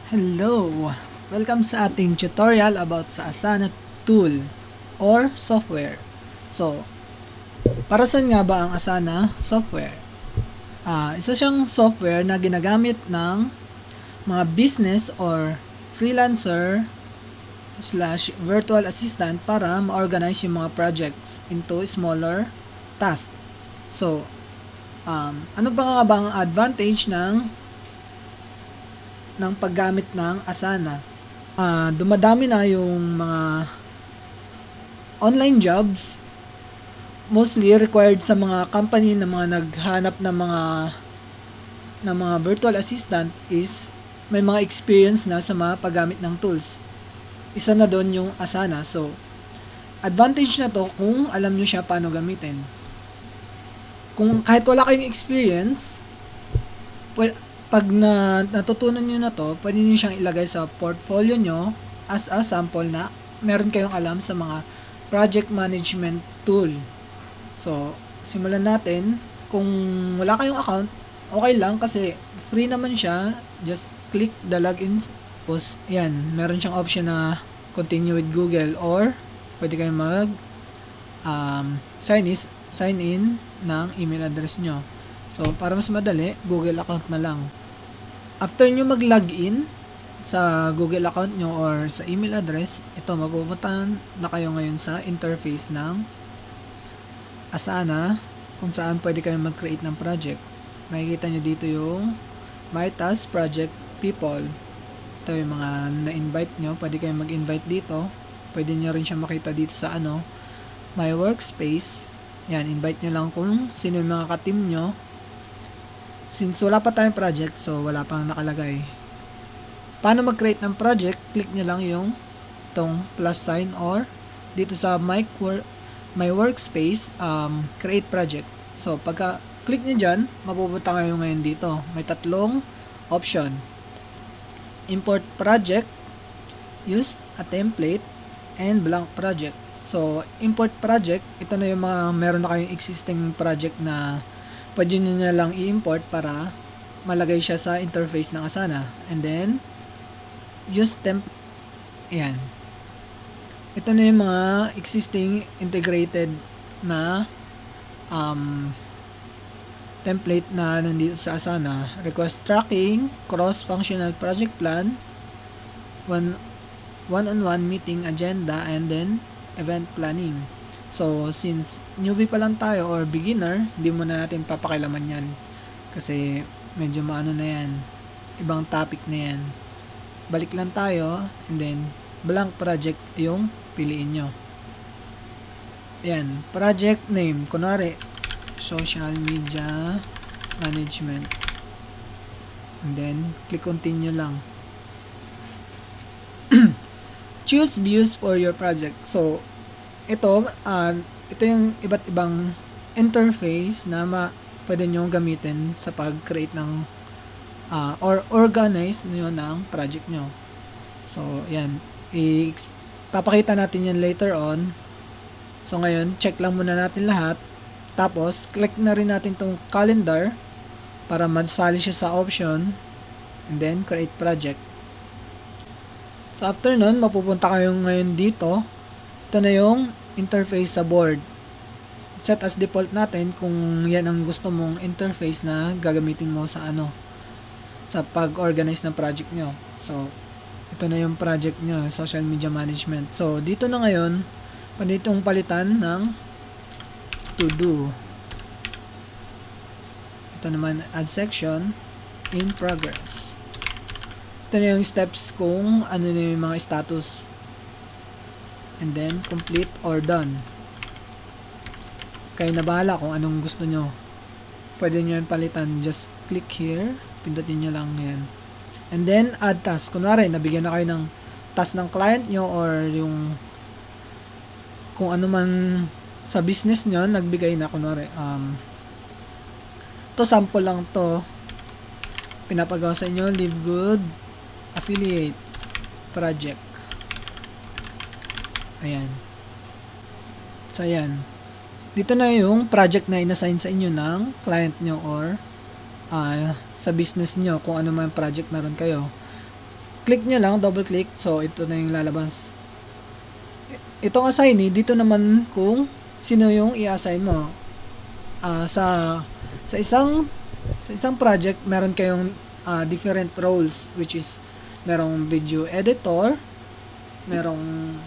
Hello! Welcome sa ating tutorial about sa Asana tool or software. So, para saan nga ba ang Asana software? Isa siyang software na ginagamit ng mga business or freelancer slash virtual assistant para ma-organize yung mga projects into smaller tasks. So, ano ba nga ba ang advantage ng paggamit ng Asana? Dumadami na yung mga online jobs, mostly required sa mga company na mga naghanap ng mga virtual assistant is may mga experience na sa mga paggamit ng tools. Isa na doon yung Asana. So, advantage na to kung alam nyo siya paano gamitin. Kung kahit wala kayong experience, pag natutunan nyo na to, pwede nyo siyang ilagay sa portfolio nyo as a sample na meron kayong alam sa mga project management tool. So, simulan natin. Kung wala kayong account, okay lang kasi free naman siya. Just click the login post. Yan, meron siyang option na continue with Google or pwede kayong sign in ng email address nyo. So, para mas madali, Google account na lang. After nyo mag-login sa Google account nyo or sa email address, ito, mapupunta na kayo ngayon sa interface ng Asana kung saan pwede kayong mag-create ng project. Makikita nyo dito yung My Task Project People. Ito yung mga na-invite nyo. Pwede kayong mag-invite dito. Pwede nyo rin siya makita dito sa My Workspace. Yan, invite nyo lang kung sino yung mga ka-team nyo. Since wala pa tayong project, so wala pang nakalagay. Paano mag-create ng project? Click nyo lang yung itong plus sign or dito sa My Workspace, create project. So, pagka click nyo dyan, mapupunta kayo ngayon dito. May tatlong option. Import project, use a template, and blank project. So, import project, ito na yung mga meron na kayong existing project na pwede nyo na lang i-import para malagay siya sa interface ng Asana. And then, use ayan. Ito na yung mga existing integrated na template na nandito sa Asana. Request tracking, cross-functional project plan, one-on-one meeting agenda, and then event planning. So, since newbie pa lang tayo or beginner, hindi muna natin papakilaman yan. Kasi, medyo maano na yan. Ibang topic na yan. Balik lang tayo, and then, blank project yung piliin nyo. Ayan, project name. Kunwari, social media management. And then, click continue lang. Choose views for your project. So, ito yung iba't ibang interface na pwede nyo gamitin sa pag-create ng or organize nyo ng project nyo. So, yan. Papakita natin yan later on. So, ngayon, check lang muna natin lahat. Tapos, click na rin natin tong calendar para masali siya sa option. And then, create project. So, after nun, mapupunta kayo ngayon dito. Ito na yung interface sa board. Set as default natin kung yan ang gusto mong interface na gagamitin mo sa sa pag-organize ng project nyo. So, ito na yung project nyo, social media management. So, dito na ngayon, pwede itong palitan ng to do. Ito naman, add section, in progress. Ito na yung steps kung ano na yung mga status. And then, complete or done. Kayo na bahala kung anong gusto nyo. Pwede nyo yung palitan. Just click here. Pindutin nyo lang yan. And then, add task. Kunwari, nabigyan na kayo ng task ng client nyo or yung kung ano man sa business nyo, nagbigay na. Kunwari, to sample lang to. Pinapagawa sa inyo, Live Good Affiliate Project. Ayan. So, ayan. Dito na yung project na inassign sa inyo ng client nyo or sa business nyo, kung ano man project meron kayo. click nyo lang, double click, so ito na yung lalabas. Itong assignee, dito naman kung sino yung i-assign mo. Sa isang project, meron kayong different roles, which is merong video editor, merong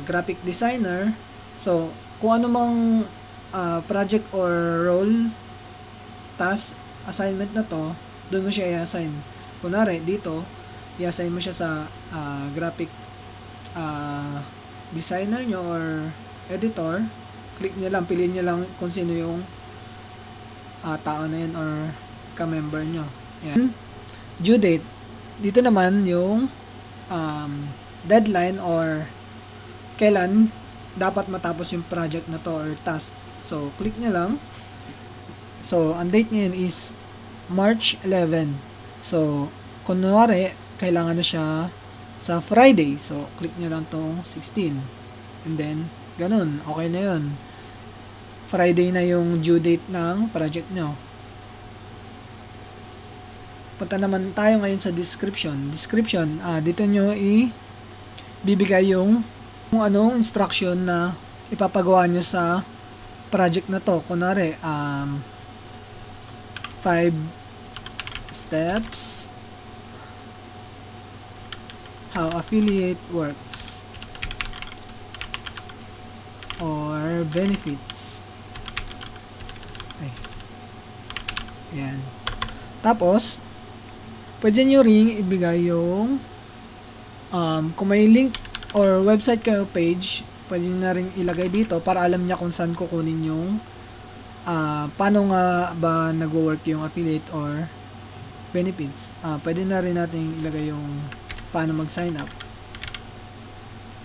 graphic designer. So kung ano mang project or role, task, assignment na to, doon mo siya i-assign. Kunwari dito, i-assign mo siya sa graphic designer nyo or editor. Click nyo lang, piliin nyo lang kung sino yung tao na yun or ka-member nyo. Yan. Due date. Dito naman yung deadline or kailan dapat matapos yung project na to or task. So, click nyo lang. So, ang date ngayon is March 11. So, kunwari, kailangan na siya sa Friday. So, click nyo lang tong 16. And then, ganun. Okay na yun. Friday na yung due date ng project nyo. Punta naman tayo ngayon sa description. Description, dito nyo bibigay yung kung anong instruction na ipapagawa nyo sa project na to. Kunwari, 5 steps how affiliate works or benefits. Yan. Tapos, pwede nyo ring ibigay yung kung may link or website kayo page, pwede nyo na rin ilagay dito para alam niya kung saan kukunin yung paano nga ba nagwo-work yung affiliate or benefits. Pwede na rin natin ilagay yung paano mag-sign up.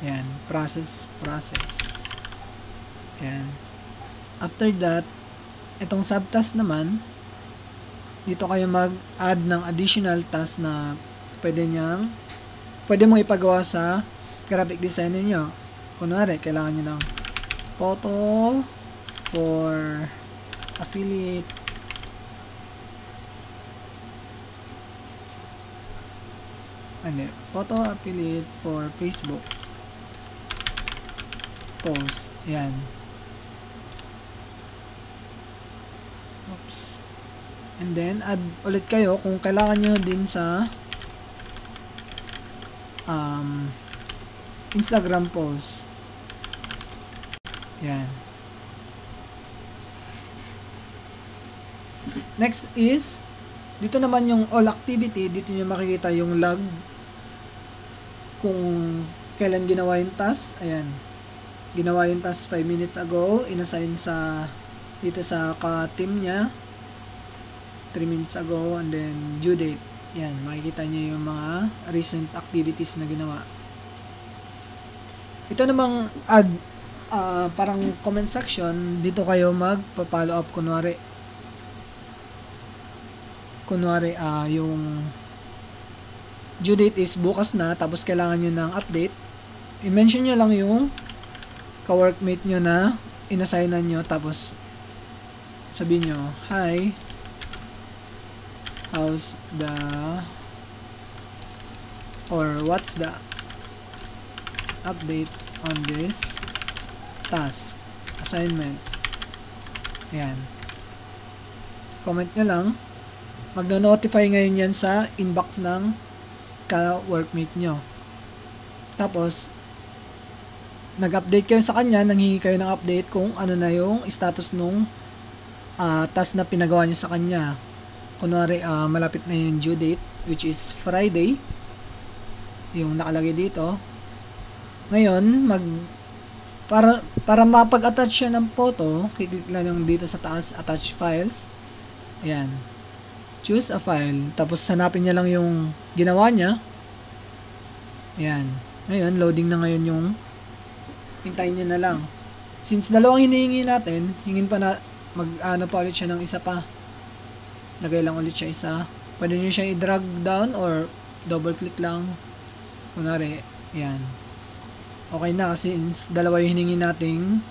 Yan, process. Yan. After that, itong subtask naman, dito kayo mag-add ng additional task na pwede mong ipagawa sa graphic designer nyo. Kunwari, kailangan nyo ng photo for affiliate photo affiliate for Facebook post. Yan. Oops. And then, add ulit kayo kung kailangan nyo din sa Instagram post. Yan. Next is, dito naman yung all activity. Dito nyo makikita yung log kung kailan ginawa yung task. Ayan. Ginawa yung task 5 minutes ago. Inassign dito sa ka-team niya 3 minutes ago, and then due date. Yan, makikita nyo yung mga recent activities na ginawa. Ito namang add parang comment section. Dito kayo magpa-follow up. Kunwari yung due date is bukas na, tapos kailangan nyo ng update. I-mention nyo lang yung ka-workmate nyo na inassignan nyo, tapos sabihin nyo, hi, how's the or what's the update on this task assignment. Ayan, comment nyo lang. Magno-notify ngayon yan sa inbox ng ka-workmate nyo. Tapos nag-update kayo sa kanya, nanghingi kayo ng update kung ano na yung status nung task na pinagawa nyo sa kanya. Kunwari, malapit na yung due date, which is Friday, yung nakalagay dito. Ngayon, para mapag-attach siya ng photo, kiklik lang yung dito sa taas, attach files. Ayan. Choose a file. Tapos, hanapin niya lang yung ginawa niya. Ayan. Ngayon, loading na ngayon yung hintayin niya na lang. Since dalawang hinihingi natin, hingin pa na mag-ano pa ulit siya ng isa pa. Lagay lang ulit siya isa. Pwede nyo siya i-drag down or double click lang. Kunwari, yan. Okay na kasi dalawa yung hiningi nating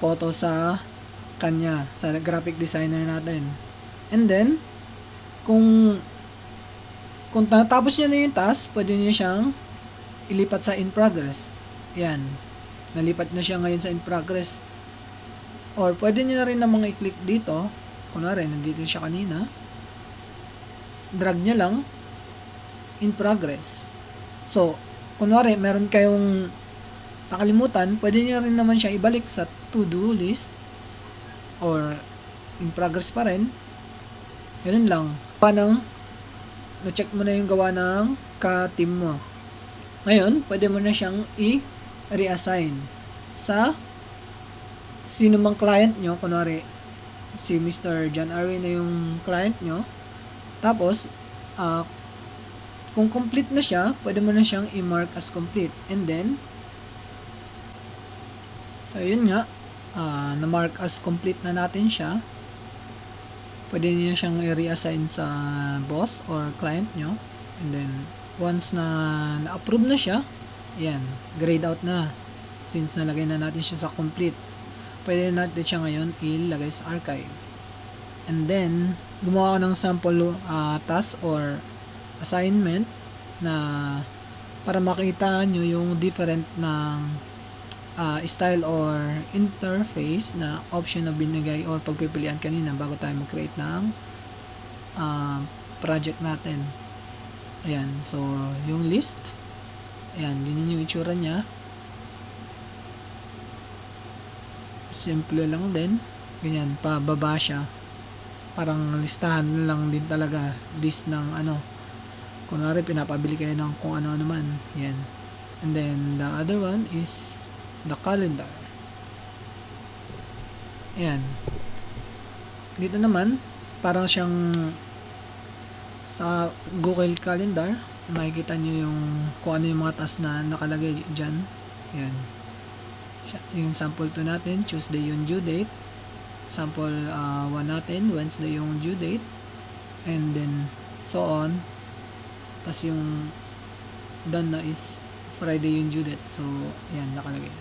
photo sa kanya, sa graphic designer natin. And then, kung Kung natapos nyo na yung task, pwede nyo siyang ilipat sa in progress. Yan. Nalipat na siya ngayon sa in progress. Or pwede nyo na rin namang i-click dito. Kunwari, nandito siya kanina. Drag nyo lang. In progress. So, kunwari, meron kayong nakalimutan, pwede nyo rin naman siya ibalik sa to-do list. Or in progress pa rin. Ganun lang. Paano na-check mo na yung gawa ng ka-team mo. Ngayon, pwede mo na siyang i-reassign sa sino mang client nyo. Kunwari, si Mr. John Arwin na yung client nyo. Tapos, kung complete na siya, pwede mo na siyang i-mark as complete. And then, so yun nga, na-mark as complete na natin siya. Pwede niyo siyang i-reassign sa boss or client nyo. And then, once na na-approve na siya, yan, grade out na. Since nalagay na natin siya sa complete, pwede natin siya ngayon ilagay sa archive. And then, gumawa ka ng sample task or assignment na para makita nyo yung different ng style or interface na option na binigay or pagpipilian kanina bago tayo mag-create ng project natin. Ayan, so yung list, ayan, yun yung itsura niya. Simple lang din, ganyan, pababa siya. Parang listahan lang din talaga, list ng ano. Kunwari, pinapabili kayo ng kung ano naman. Yan. And then, the other one is the calendar. Ayan. Dito naman, parang siyang sa Google Calendar, makikita nyo yung kung ano yung mga task na nakalagay dyan. Ayan. Yung sample 2 natin, Tuesday yung due date. Sample 1 natin, Wednesday yung due date. And then, so on. Tapos yung done na is Friday yung due date. So, ayan, nakalagay.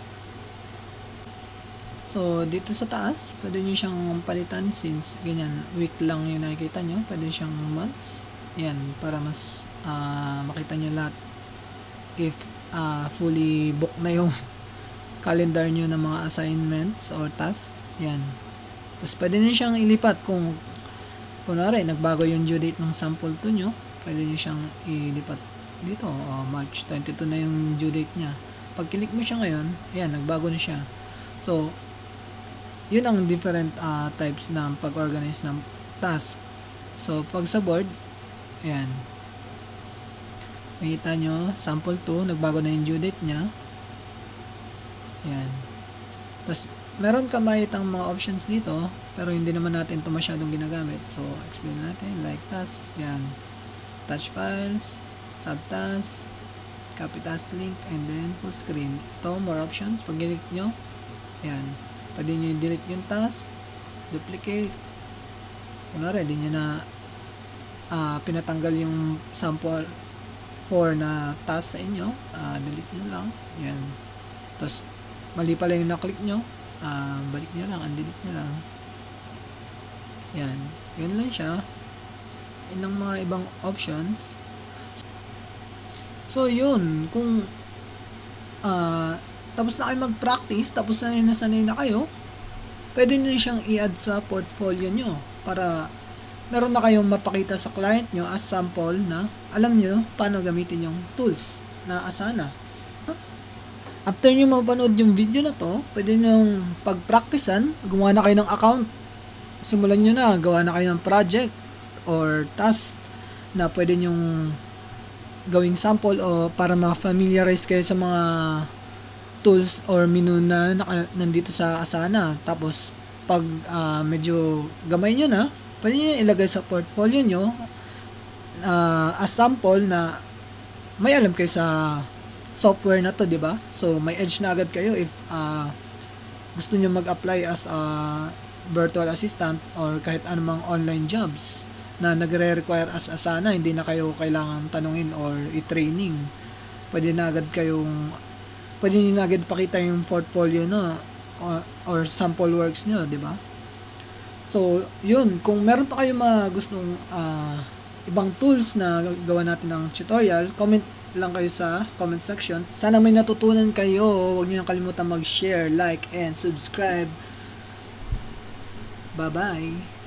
So, dito sa taas, pwede nyo siyang palitan since ganyan, week lang yung nakikita nyo. Pwede siyang months. Yan, para mas makita nyo lahat if fully book na yung calendar nyo ng mga assignments or tasks. Yan. Tapos, pwede nyo siyang ilipat kung kunwari, nagbago yung due date ng sample 2 nyo. Pwede nyo siyang ilipat dito. March 22 na yung due date niya. Pag click mo siya ngayon, yan, nagbago na siya. So, yun ang different types ng pag-organize ng task. So, pag sa board, ayan, makita nyo, sample 2, nagbago na yung due date niya. Ayan. Tapos, meron ka makitang mga options dito, pero hindi naman natin ito masyadong ginagamit. So, explain natin, like task, ayan, touch files, subtask, copy task link, and then full screen. Ito, more options. Pag click nyo, ayan, pwede nyo i-delete yung task, duplicate. Kunwari, di nyo na pinatanggal yung sample 4 na task sa inyo, delete nyo lang. Yan. Tapos, mali pala yung na-click nyo, balik nyo lang, undelete nyo lang. Yan. Yun lang siya. Yun lang mga ibang options. So, yun. Kung tapos na kayo mag-practice, tapos sanay na kayo, pwede nyo siyang i-add sa portfolio nyo para meron na kayong mapakita sa client nyo as sample na alam nyo paano gamitin yung tools na Asana. After nyo mapanood yung video na to, pwede nyo pag-practicean, gumawa na kayo ng account. Simulan nyo na, gawa na kayo ng project or task na pwede nyong gawing sample o para ma-familiarize kayo sa mga tools or menu na nandito sa Asana. Tapos, pag medyo gamay nyo na, pwede nyo ilagay sa portfolio nyo as sample na may alam kayo sa software na to, di ba? So, may edge na agad kayo if gusto nyo mag-apply as a virtual assistant or kahit anumang online jobs na nagre-require as Asana, hindi na kayo kailangan tanungin or i-training. Pwede na agad nyo na agad pakita yung portfolio no or sample works nyo, di ba? So, yun, kung meron pa kayong mga gustong ibang tools na gawa natin ng tutorial, comment lang kayo sa comment section. Sana may natutunan kayo. Huwag niyo kalimutan mag-share, like, and subscribe. Bye-bye!